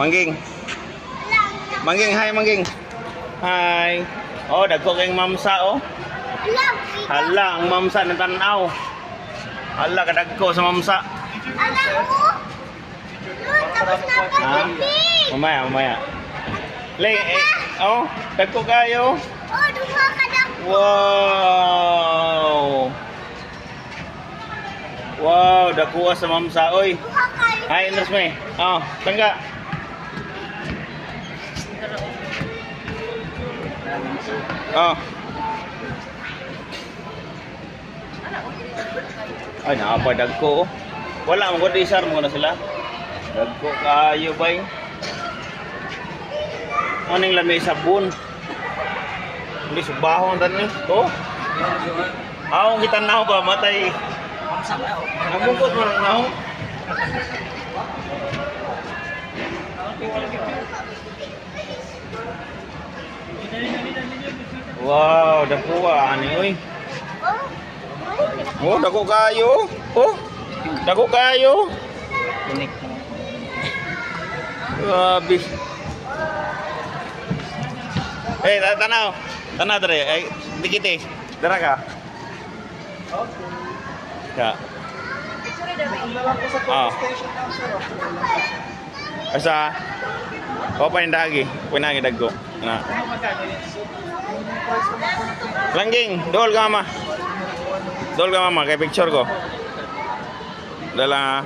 Mangging. Mangging, hi Mangging. Hi. Oh, dagko kayong mamsa oh. Hala, ang mamsa ng tanaw. Hala, kadagko sa mamsa. Alam mo? Tapos na Ha? Mamaya. Lay, oh, dagko kayo. Oh, duha ka na. Wow. Wow, dakuha sa mamsa oy. Duha kayo. Hi, Indros me. Oh, tangga. Oh. Ay, naapay dagko. Wala mo gud isar mo na sila. Dagko kayo bay. Aning lamay sabon. Hindi subaho ang tanin. To. Aw, kita naho ba matay. Namungkot mo lang naho. Wow, dakuha ani oy. Oh, dako kayo. Oh, dako kayo. Grabe. Eh, tanaw. Tanaw dere. Eh, dikit eh. Dara ka. Ya. Ah. Asa? O pa yung dagi. Pinagi dagko. Na. Langging, dol ka mama. Dol ka mama kay picture ko. Dala.